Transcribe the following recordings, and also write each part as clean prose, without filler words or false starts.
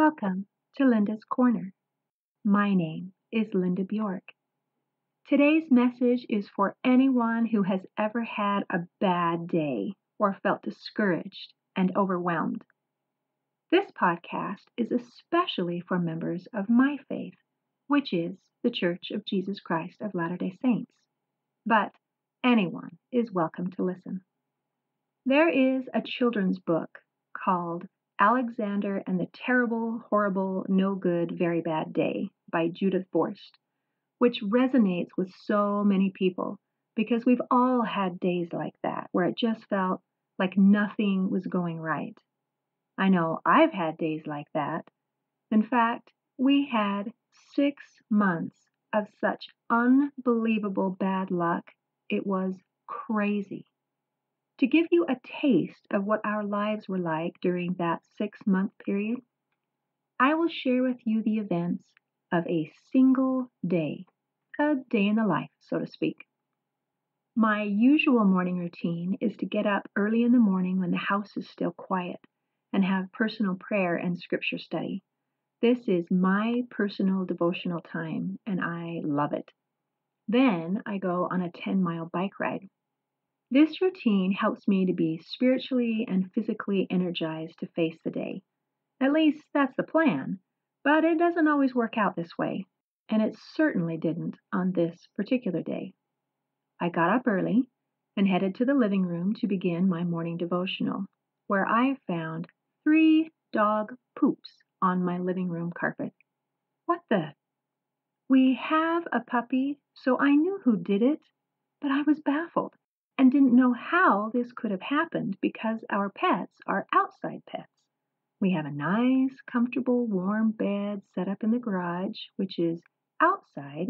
Welcome to Linda's Corner. My name is Linda Bjork. Today's message is for anyone who has ever had a bad day or felt discouraged and overwhelmed. This podcast is especially for members of my faith, which is the Church of Jesus Christ of Latter-day Saints. But anyone is welcome to listen. There is a children's book called Alexander and the Terrible, Horrible, No Good, Very Bad Day by Judith Forst, which resonates with so many people because we've all had days like that where it just felt like nothing was going right. I know I've had days like that. In fact, we had 6 months of such unbelievable bad luck. It was crazy. To give you a taste of what our lives were like during that 6-month period, I will share with you the events of a single day, a day in the life, so to speak. My usual morning routine is to get up early in the morning when the house is still quiet and have personal prayer and scripture study. This is my personal devotional time, and I love it. Then I go on a 10-mile bike ride. This routine helps me to be spiritually and physically energized to face the day. At least that's the plan, but it doesn't always work out this way, and it certainly didn't on this particular day. I got up early and headed to the living room to begin my morning devotional, where I found 3 dog poops on my living room carpet. What the? We have a puppy, so I knew who did it, but I was baffled and didn't know how this could have happened because our pets are outside pets. We have a nice, comfortable, warm bed set up in the garage, which is outside,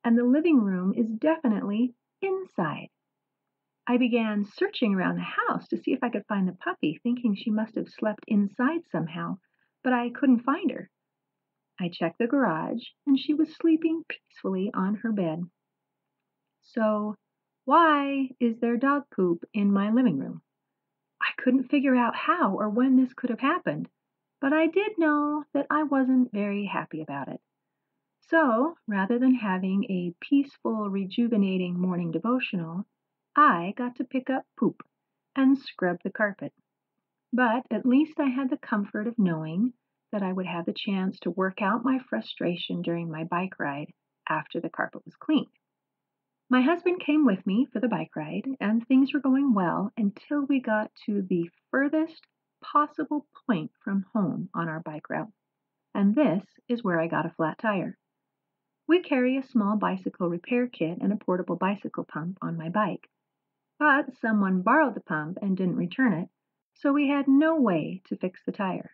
and the living room is definitely inside. I began searching around the house to see if I could find the puppy, thinking she must have slept inside somehow, but I couldn't find her. I checked the garage, and she was sleeping peacefully on her bed. So, why is there dog poop in my living room? I couldn't figure out how or when this could have happened, but I did know that I wasn't very happy about it. So, rather than having a peaceful, rejuvenating morning devotional, I got to pick up poop and scrub the carpet. But at least I had the comfort of knowing that I would have the chance to work out my frustration during my bike ride after the carpet was cleaned. My husband came with me for the bike ride, and things were going well until we got to the furthest possible point from home on our bike route. And this is where I got a flat tire. We carry a small bicycle repair kit and a portable bicycle pump on my bike. But someone borrowed the pump and didn't return it, so we had no way to fix the tire.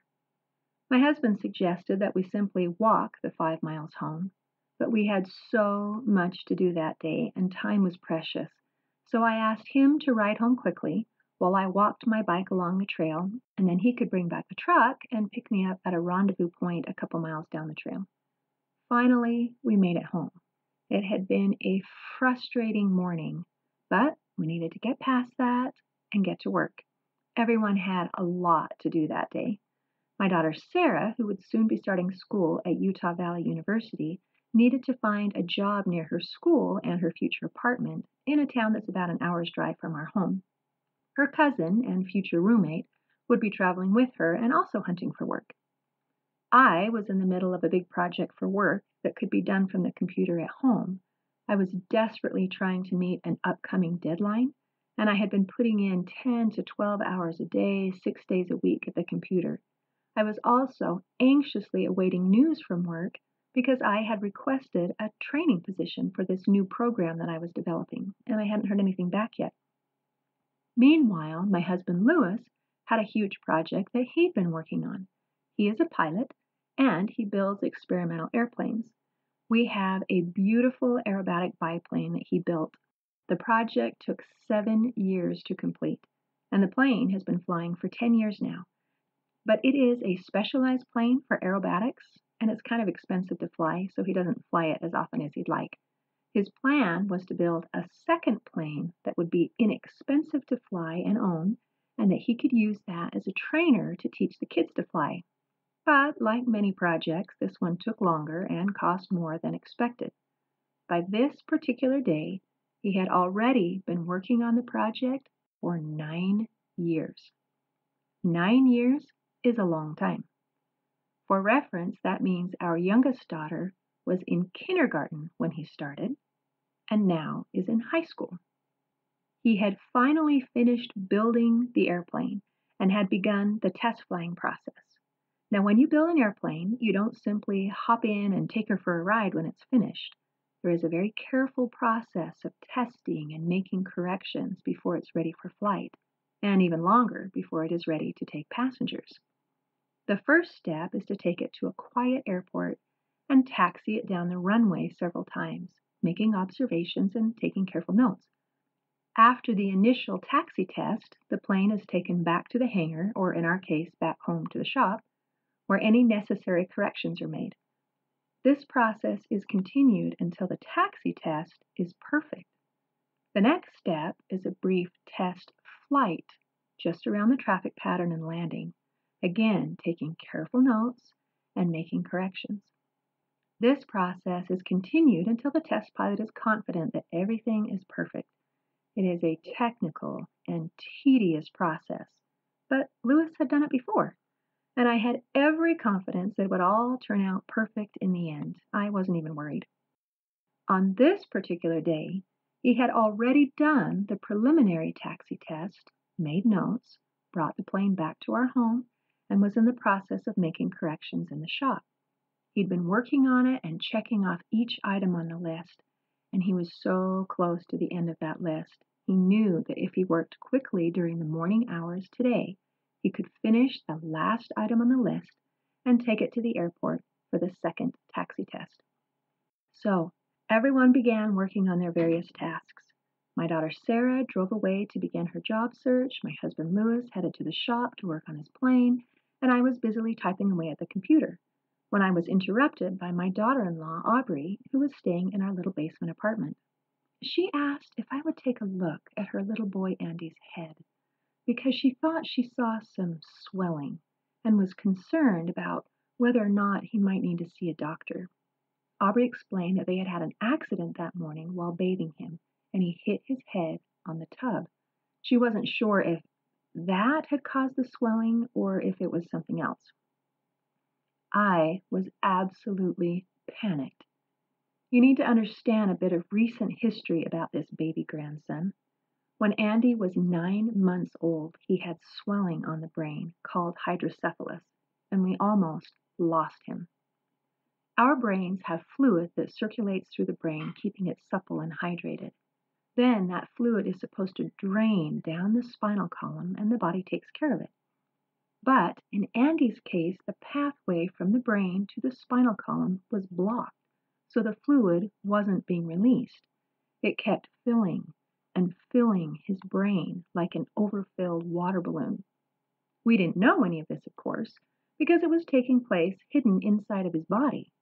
My husband suggested that we simply walk the 5 miles home. But we had so much to do that day, and time was precious. So I asked him to ride home quickly while I walked my bike along the trail, and then he could bring back the truck and pick me up at a rendezvous point a couple miles down the trail. Finally, we made it home. It had been a frustrating morning, but we needed to get past that and get to work. Everyone had a lot to do that day. My daughter Sarah, who would soon be starting school at Utah Valley University, needed to find a job near her school and her future apartment in a town that's about an hour's drive from our home. Her cousin and future roommate would be traveling with her and also hunting for work. I was in the middle of a big project for work that could be done from the computer at home. I was desperately trying to meet an upcoming deadline, and I had been putting in 10 to 12 hours a day, 6 days a week at the computer. I was also anxiously awaiting news from work because I had requested a training position for this new program that I was developing, and I hadn't heard anything back yet. Meanwhile, my husband Lewis had a huge project that he'd been working on. He is a pilot, and he builds experimental airplanes. We have a beautiful aerobatic biplane that he built. The project took 7 years to complete, and the plane has been flying for 10 years now. But it is a specialized plane for aerobatics, and it's kind of expensive to fly, so he doesn't fly it as often as he'd like. His plan was to build a second plane that would be inexpensive to fly and own, and that he could use that as a trainer to teach the kids to fly. But like many projects, this one took longer and cost more than expected. By this particular day, he had already been working on the project for 9 years. 9 years is a long time. For reference, that means our youngest daughter was in kindergarten when he started and now is in high school. He had finally finished building the airplane and had begun the test flying process. Now, when you build an airplane, you don't simply hop in and take her for a ride when it's finished. There is a very careful process of testing and making corrections before it's ready for flight, and even longer before it is ready to take passengers. The first step is to take it to a quiet airport and taxi it down the runway several times, making observations and taking careful notes. After the initial taxi test, the plane is taken back to the hangar, or in our case, back home to the shop, where any necessary corrections are made. This process is continued until the taxi test is perfect. The next step is a brief test flight just around the traffic pattern and landing, again taking careful notes and making corrections. This process is continued until the test pilot is confident that everything is perfect. It is a technical and tedious process, but Lewis had done it before, and I had every confidence that it would all turn out perfect in the end. I wasn't even worried. On this particular day, he had already done the preliminary taxi test, made notes, brought the plane back to our home, and was in the process of making corrections in the shop. He'd been working on it and checking off each item on the list, and he was so close to the end of that list. He knew that if he worked quickly during the morning hours today, he could finish the last item on the list and take it to the airport for the second taxi test. So, everyone began working on their various tasks. My daughter Sarah drove away to begin her job search, my husband Lewis headed to the shop to work on his plane, and I was busily typing away at the computer when I was interrupted by my daughter-in-law, Aubrey, who was staying in our little basement apartment. She asked if I would take a look at her little boy Andy's head because she thought she saw some swelling and was concerned about whether or not he might need to see a doctor. Aubrey explained that they had had an accident that morning while bathing him, and he hit his head on the tub. She wasn't sure if that had caused the swelling or if it was something else. I was absolutely panicked. You need to understand a bit of recent history about this baby grandson. When Andy was 9 months old, he had swelling on the brain called hydrocephalus, and we almost lost him. Our brains have fluid that circulates through the brain, keeping it supple and hydrated. Then that fluid is supposed to drain down the spinal column, and the body takes care of it. But in Andy's case, the pathway from the brain to the spinal column was blocked, so the fluid wasn't being released. It kept filling and filling his brain like an overfilled water balloon. We didn't know any of this, of course, because it was taking place hidden inside of his body.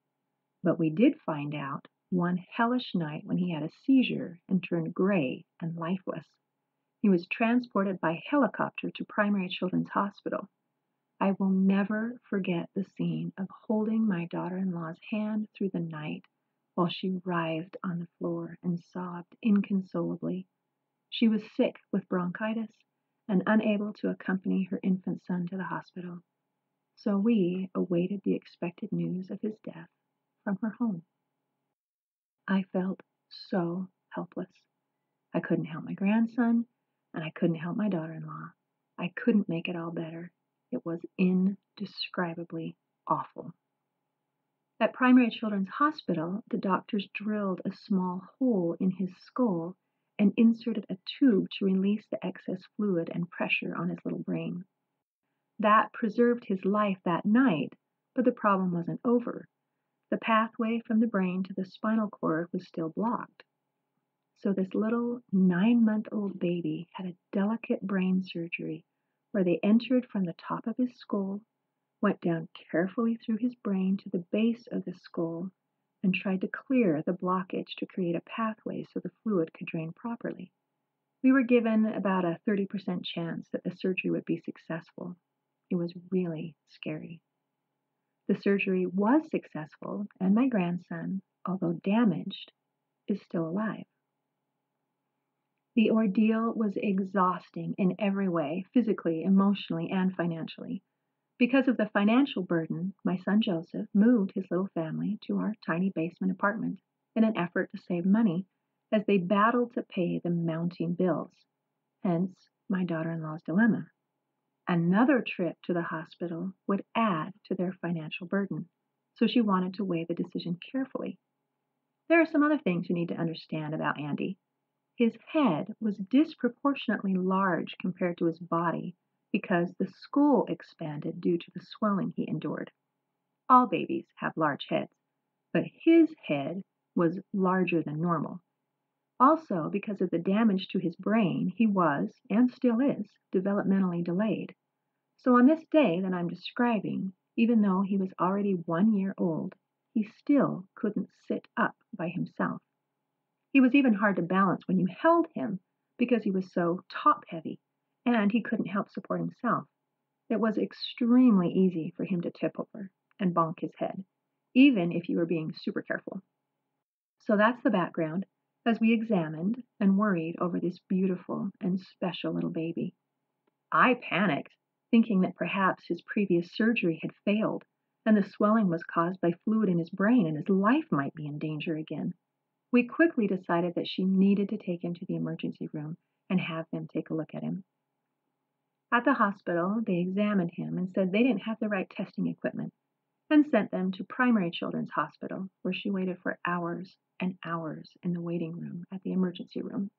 But we did find out one hellish night when he had a seizure and turned gray and lifeless. He was transported by helicopter to Primary Children's Hospital. I will never forget the scene of holding my daughter-in-law's hand through the night while she writhed on the floor and sobbed inconsolably. She was sick with bronchitis and unable to accompany her infant son to the hospital. So we awaited the expected news of his death from her home. I felt so helpless. I couldn't help my grandson, and I couldn't help my daughter-in-law. I couldn't make it all better. It was indescribably awful. At Primary Children's Hospital, the doctors drilled a small hole in his skull and inserted a tube to release the excess fluid and pressure on his little brain. That preserved his life that night, but the problem wasn't over. The pathway from the brain to the spinal cord was still blocked. So this little 9-month-old baby had a delicate brain surgery where they entered from the top of his skull, went down carefully through his brain to the base of the skull, and tried to clear the blockage to create a pathway so the fluid could drain properly. We were given about a 30% chance that the surgery would be successful. It was really scary. The surgery was successful, and my grandson, although damaged, is still alive. The ordeal was exhausting in every way, physically, emotionally, and financially. Because of the financial burden, my son Joseph moved his little family to our tiny basement apartment in an effort to save money as they battled to pay the mounting bills. Hence, my daughter-in-law's dilemma. Another trip to the hospital would add to their financial burden, so she wanted to weigh the decision carefully. There are some other things you need to understand about Andy. His head was disproportionately large compared to his body because the skull expanded due to the swelling he endured. All babies have large heads, but his head was larger than normal. Also, because of the damage to his brain, he was, and still is, developmentally delayed. So on this day that I'm describing, even though he was already 1 year old, he still couldn't sit up by himself. He was even hard to balance when you held him because he was so top-heavy, and he couldn't help support himself. It was extremely easy for him to tip over and bonk his head, even if you were being super careful. So that's the background as we examined and worried over this beautiful and special little baby. I panicked, thinking that perhaps his previous surgery had failed and the swelling was caused by fluid in his brain and his life might be in danger again. We quickly decided that she needed to take him to the emergency room and have them take a look at him. At the hospital, they examined him and said they didn't have the right testing equipment and sent them to Primary Children's Hospital, where she waited for hours and hours in the waiting room at the emergency room.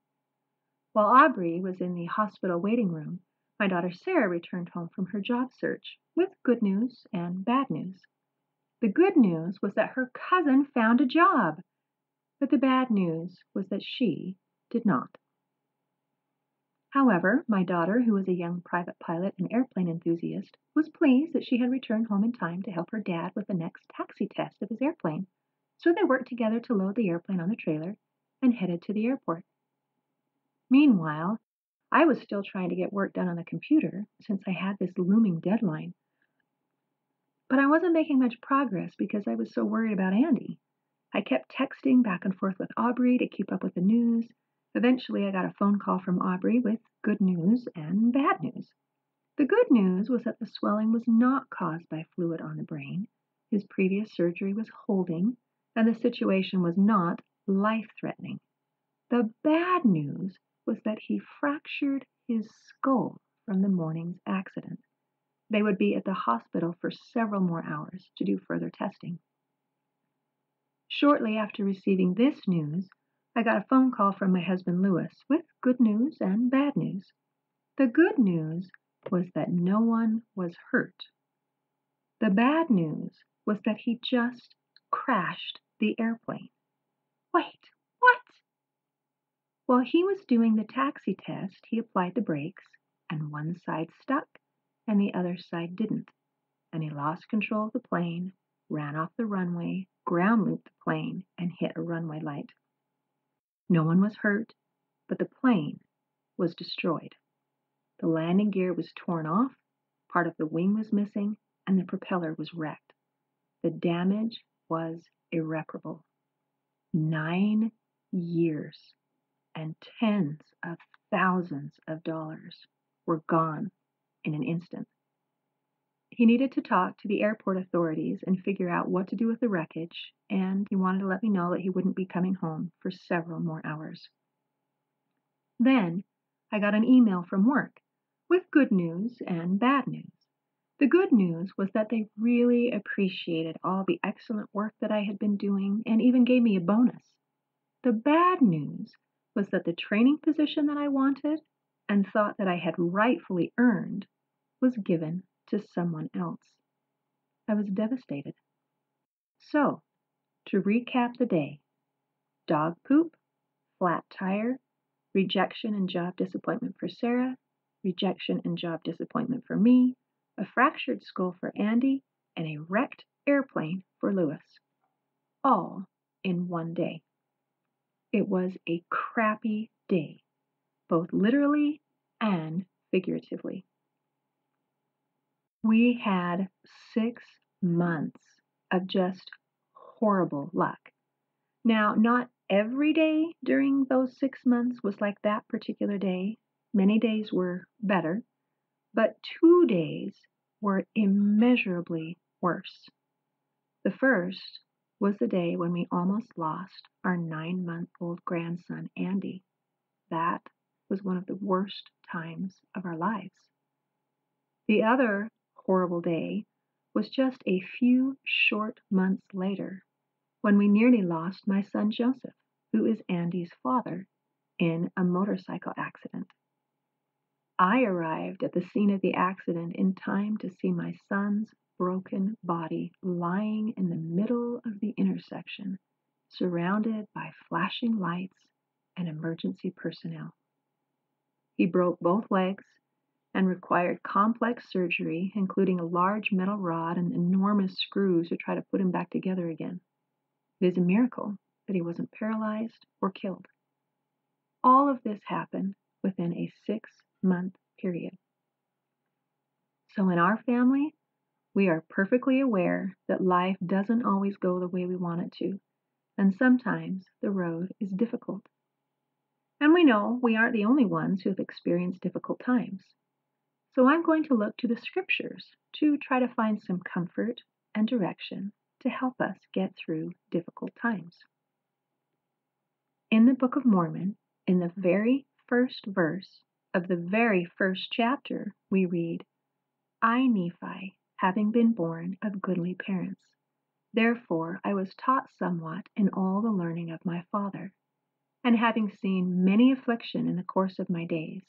While Aubrey was in the hospital waiting room, my daughter Sarah returned home from her job search with good news and bad news. The good news was that her cousin found a job. But the bad news was that she did not. However, my daughter, who was a young private pilot and airplane enthusiast, was pleased that she had returned home in time to help her dad with the next taxi test of his airplane. So they worked together to load the airplane on the trailer and headed to the airport. Meanwhile, I was still trying to get work done on the computer since I had this looming deadline. But I wasn't making much progress because I was so worried about Andy. I kept texting back and forth with Aubrey to keep up with the news. Eventually, I got a phone call from Aubrey with good news and bad news. The good news was that the swelling was not caused by fluid on the brain. His previous surgery was holding, and the situation was not life-threatening. The bad news was that he fractured his skull from the morning's accident. They would be at the hospital for several more hours to do further testing. Shortly after receiving this news, I got a phone call from my husband Louis with good news and bad news. The good news was that no one was hurt. The bad news was that he just crashed the airplane. Wait, what? While he was doing the taxi test, he applied the brakes, and one side stuck and the other side didn't, and he lost control of the plane, ran off the runway, ground looped the plane, and hit a runway light. No one was hurt, but the plane was destroyed. The landing gear was torn off, part of the wing was missing, and the propeller was wrecked. The damage was irreparable. 9 years and tens of thousands of dollars were gone in an instant. He needed to talk to the airport authorities and figure out what to do with the wreckage, and he wanted to let me know that he wouldn't be coming home for several more hours. Then I got an email from work with good news and bad news. The good news was that they really appreciated all the excellent work that I had been doing and even gave me a bonus. The bad news was that the training position that I wanted and thought that I had rightfully earned was given to someone else. I was devastated. So, to recap the day: dog poop, flat tire, rejection and job disappointment for Sarah, rejection and job disappointment for me, a fractured skull for Andy, and a wrecked airplane for Louis. All in one day. It was a crappy day, both literally and figuratively. We had 6 months of just horrible luck. Now, not every day during those 6 months was like that particular day. Many days were better, but 2 days were immeasurably worse. The first was the day when we almost lost our 9-month-old grandson, Andy. That was one of the worst times of our lives. The other horrible day was just a few short months later when we nearly lost my son Joseph, who is Andy's father, in a motorcycle accident. I arrived at the scene of the accident in time to see my son's broken body lying in the middle of the intersection, surrounded by flashing lights and emergency personnel. He broke both legs and required complex surgery, including a large metal rod and enormous screws to try to put him back together again. It is a miracle that he wasn't paralyzed or killed. All of this happened within a 6-month period. So in our family, we are perfectly aware that life doesn't always go the way we want it to, and sometimes the road is difficult. And we know we aren't the only ones who have experienced difficult times. So I'm going to look to the scriptures to try to find some comfort and direction to help us get through difficult times. In the Book of Mormon, in the very first verse of the very first chapter, we read, I, Nephi, having been born of goodly parents, therefore I was taught somewhat in all the learning of my father, and having seen many affliction in the course of my days,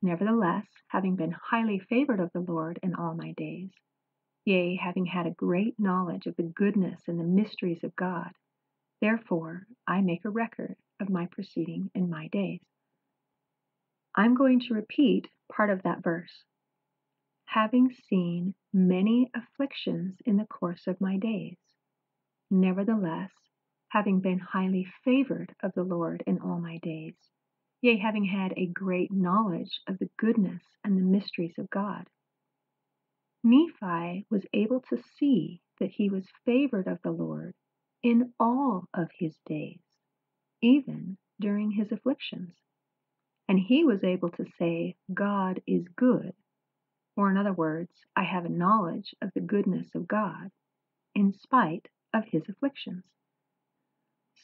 nevertheless, having been highly favored of the Lord in all my days, yea, having had a great knowledge of the goodness and the mysteries of God, therefore I make a record of my proceeding in my days. I'm going to repeat part of that verse. Having seen many afflictions in the course of my days, nevertheless, having been highly favored of the Lord in all my days, yea, having had a great knowledge of the goodness and the mysteries of God. Nephi was able to see that he was favored of the Lord in all of his days, even during his afflictions. And he was able to say, God is good. Or in other words, I have a knowledge of the goodness of God in spite of his afflictions.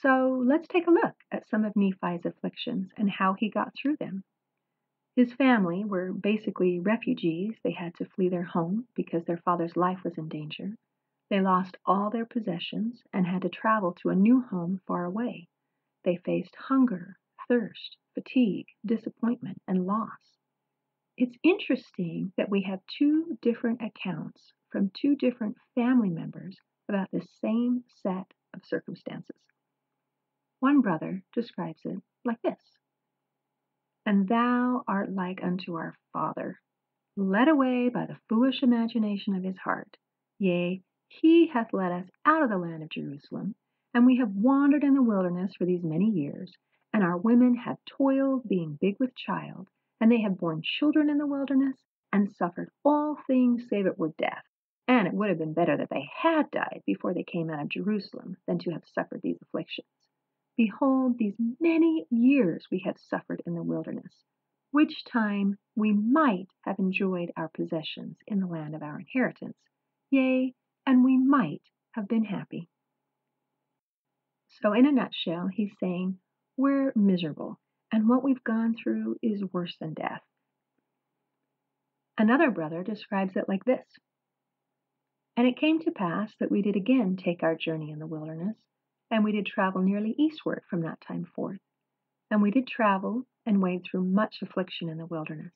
So let's take a look at some of Nephi's afflictions and how he got through them. His family were basically refugees. They had to flee their home because their father's life was in danger. They lost all their possessions and had to travel to a new home far away. They faced hunger, thirst, fatigue, disappointment, and loss. It's interesting that we have two different accounts from two different family members about the same set of circumstances. One brother describes it like this. And thou art like unto our father, led away by the foolish imagination of his heart. Yea, he hath led us out of the land of Jerusalem, and we have wandered in the wilderness for these many years, and our women have toiled, being big with child, and they have borne children in the wilderness, and suffered all things save it were death. And it would have been better that they had died before they came out of Jerusalem than to have suffered these afflictions. Behold, these many years we have suffered in the wilderness, which time we might have enjoyed our possessions in the land of our inheritance. Yea, and we might have been happy. So in a nutshell, he's saying, we're miserable, and what we've gone through is worse than death. Another brother describes it like this. And it came to pass that we did again take our journey in the wilderness, and we did travel nearly eastward from that time forth. And we did travel and wade through much affliction in the wilderness.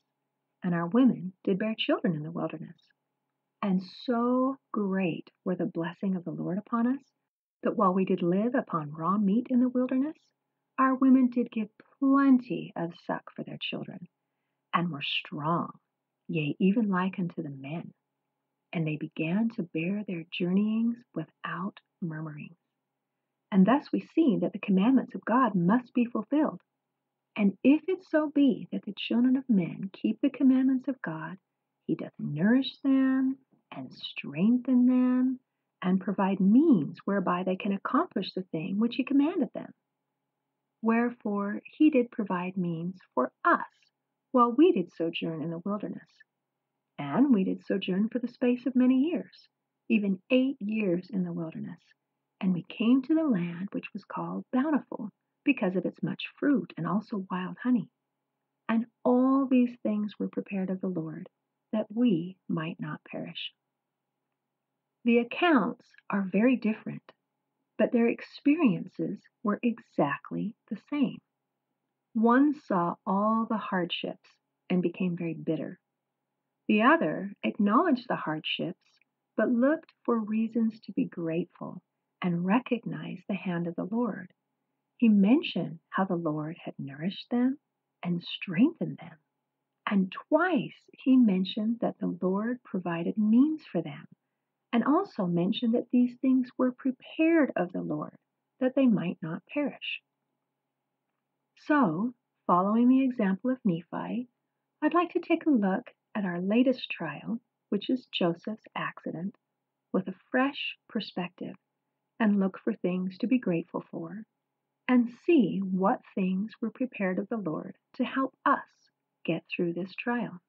And our women did bear children in the wilderness. And so great were the blessing of the Lord upon us, that while we did live upon raw meat in the wilderness, our women did give plenty of suck for their children, and were strong, yea, even like unto the men. And they began to bear their journeyings without murmuring. And thus we see that the commandments of God must be fulfilled. And if it so be that the children of men keep the commandments of God, he doth nourish them, and strengthen them and provide means whereby they can accomplish the thing which he commanded them. Wherefore he did provide means for us while we did sojourn in the wilderness. And we did sojourn for the space of many years, even 8 years in the wilderness. And we came to the land which was called Bountiful, because of its much fruit and also wild honey. And all these things were prepared of the Lord, that we might not perish. The accounts are very different, but their experiences were exactly the same. One saw all the hardships and became very bitter. The other acknowledged the hardships, but looked for reasons to be grateful and recognized the hand of the Lord. He mentioned how the Lord had nourished them and strengthened them. And twice he mentioned that the Lord provided means for them, and also mentioned that these things were prepared of the Lord, that they might not perish. So, following the example of Nephi, I'd like to take a look at our latest trial, which is Joseph's accident, with a fresh perspective, and look for things to be grateful for, and see what things were prepared of the Lord to help us get through this trial.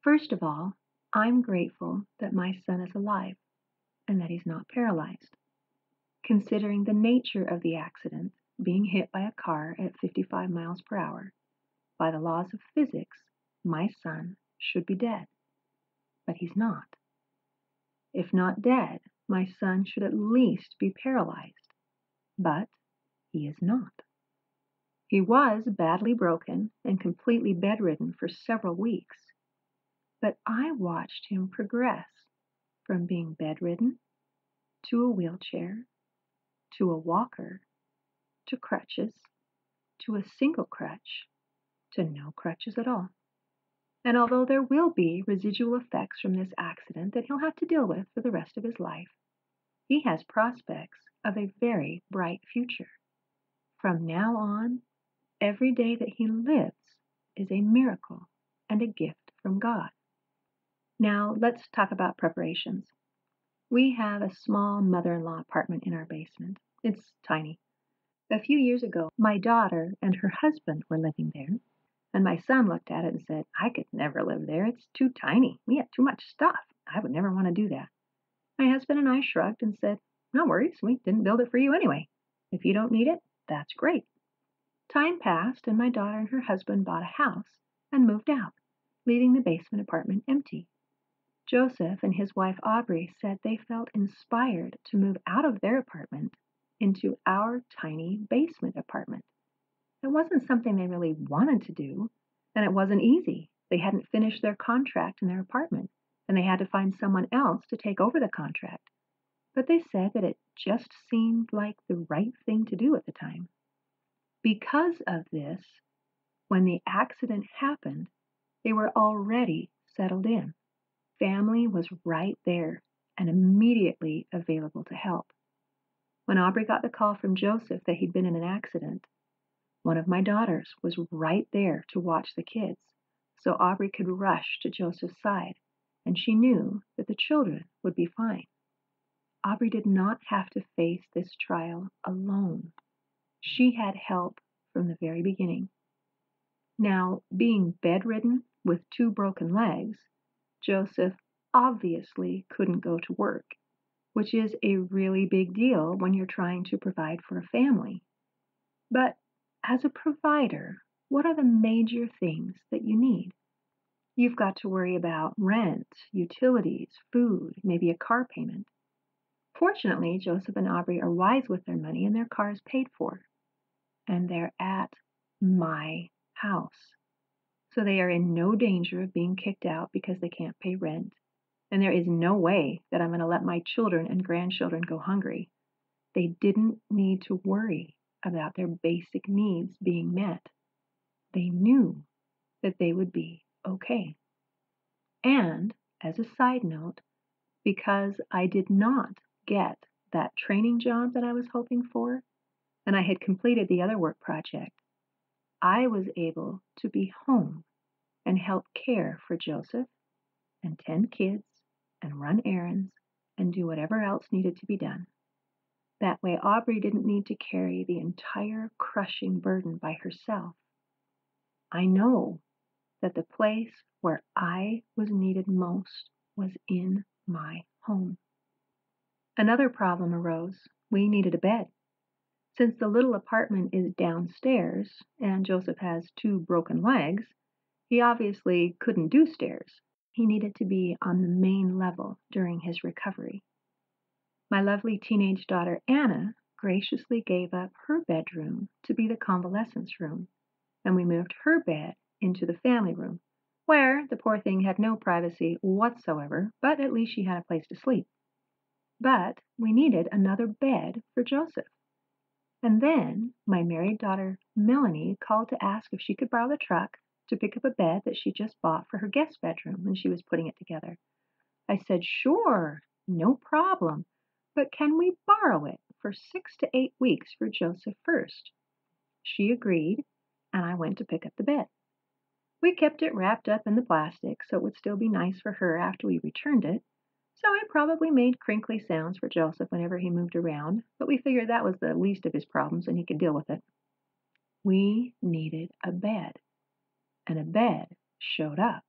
First of all, I'm grateful that my son is alive and that he's not paralyzed. Considering the nature of the accident, being hit by a car at 55 miles per hour, by the laws of physics, my son should be dead. But he's not. If not dead, my son should at least be paralyzed. But he is not. He was badly broken and completely bedridden for several weeks. But I watched him progress from being bedridden to a wheelchair, to a walker, to crutches, to a single crutch, to no crutches at all. And although there will be residual effects from this accident that he'll have to deal with for the rest of his life, he has prospects of a very bright future. From now on, every day that he lives is a miracle and a gift from God. Now, let's talk about preparations. We have a small mother-in-law apartment in our basement. It's tiny. A few years ago, my daughter and her husband were living there, and my son looked at it and said, I could never live there. It's too tiny. We have too much stuff. I would never want to do that. My husband and I shrugged and said, no worries. We didn't build it for you anyway. If you don't need it, that's great. Time passed, and my daughter and her husband bought a house and moved out, leaving the basement apartment empty. Joseph and his wife Aubrey said they felt inspired to move out of their apartment into our tiny basement apartment. It wasn't something they really wanted to do, and it wasn't easy. They hadn't finished their contract in their apartment, and they had to find someone else to take over the contract. But they said that it just seemed like the right thing to do at the time. Because of this, when the accident happened, they were already settled in. Family was right there and immediately available to help. When Aubrey got the call from Joseph that he'd been in an accident, one of my daughters was right there to watch the kids, so Aubrey could rush to Joseph's side, and she knew that the children would be fine. Aubrey did not have to face this trial alone. She had help from the very beginning. Now, being bedridden with 2 broken legs, Joseph obviously couldn't go to work, which is a really big deal when you're trying to provide for a family. But as a provider, what are the major things that you need? You've got to worry about rent, utilities, food, maybe a car payment. Fortunately, Joseph and Aubrey are wise with their money and their car is paid for. And they're at my house. So they are in no danger of being kicked out because they can't pay rent. And there is no way that I'm going to let my children and grandchildren go hungry. They didn't need to worry about their basic needs being met. They knew that they would be okay. And, as a side note, because I did not get that training job that I was hoping for, and I had completed the other work project, I was able to be home and help care for Joseph and 10 kids and run errands and do whatever else needed to be done. That way, Aubrey didn't need to carry the entire crushing burden by herself. I know that the place where I was needed most was in my home. Another problem arose. We needed a bed. Since the little apartment is downstairs and Joseph has 2 broken legs, he obviously couldn't do stairs. He needed to be on the main level during his recovery. My lovely teenage daughter Anna graciously gave up her bedroom to be the convalescence room, and we moved her bed into the family room, where the poor thing had no privacy whatsoever, but at least she had a place to sleep. But we needed another bed for Joseph. And then my married daughter Melanie called to ask if she could borrow the truck to pick up a bed that she just bought for her guest bedroom when she was putting it together. I said, sure, no problem, but can we borrow it for 6 to 8 weeks for Joseph first? She agreed, and I went to pick up the bed. We kept it wrapped up in the plastic so it would still be nice for her after we returned it, so it probably made crinkly sounds for Joseph whenever he moved around, but we figured that was the least of his problems and he could deal with it. We needed a bed, and a bed showed up.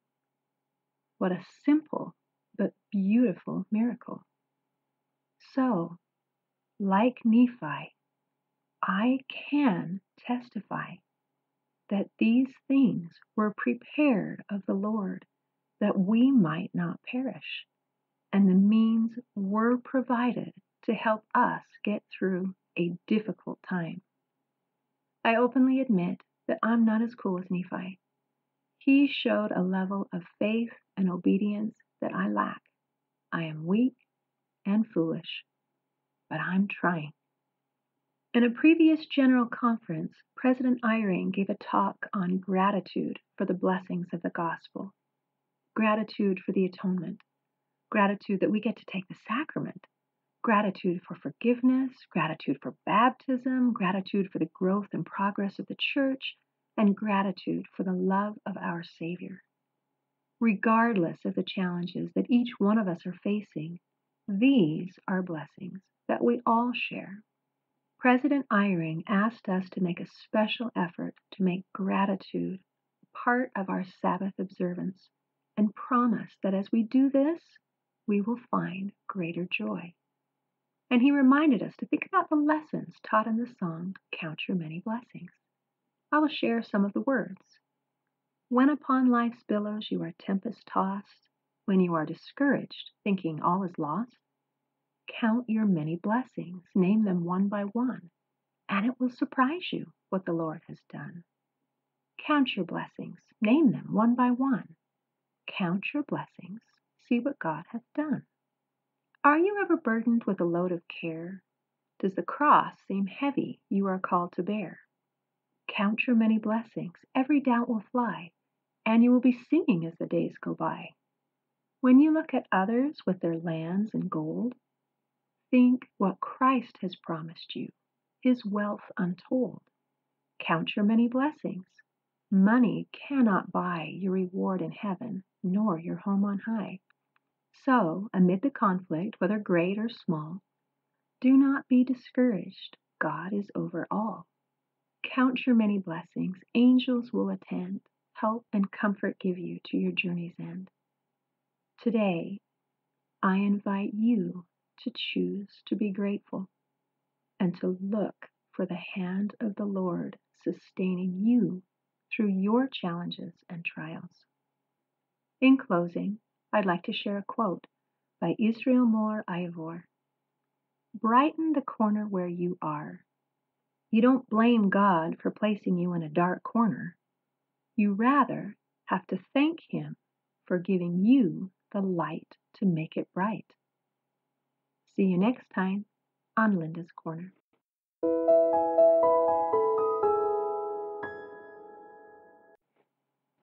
What a simple but beautiful miracle. So, like Nephi, I can testify that these things were prepared of the Lord, that we might not perish, and the means were provided to help us get through a difficult time. I openly admit that I'm not as cool as Nephi. He showed a level of faith and obedience that I lack. I am weak and foolish, but I'm trying. In a previous general conference, President Eyring gave a talk on gratitude for the blessings of the gospel, gratitude for the atonement, gratitude that we get to take the sacrament, gratitude for forgiveness, gratitude for baptism, gratitude for the growth and progress of the church, and gratitude for the love of our Savior. Regardless of the challenges that each one of us are facing, these are blessings that we all share. President Eyring asked us to make a special effort to make gratitude part of our Sabbath observance and promised that as we do this, we will find greater joy. And he reminded us to think about the lessons taught in the song, Count Your Many Blessings. I will share some of the words. When upon life's billows you are tempest-tossed, when you are discouraged, thinking all is lost, count your many blessings, name them one by one, and it will surprise you what the Lord has done. Count your blessings, name them one by one. Count your blessings, see what God hath done. Are you ever burdened with a load of care? Does the cross seem heavy you are called to bear? Count your many blessings, every doubt will fly, and you will be singing as the days go by. When you look at others with their lands and gold, think what Christ has promised you, his wealth untold. Count your many blessings. Money cannot buy your reward in heaven, nor your home on high. So, amid the conflict, whether great or small, do not be discouraged. God is over all. Count your many blessings. Angels will attend, help and comfort give you to your journey's end. Today, I invite you to choose to be grateful and to look for the hand of the Lord sustaining you through your challenges and trials. In closing, I'd like to share a quote by Israel Moore Ivor. Brighten the corner where you are. You don't blame God for placing you in a dark corner. You rather have to thank Him for giving you the light to make it bright. See you next time on Linda's Corner.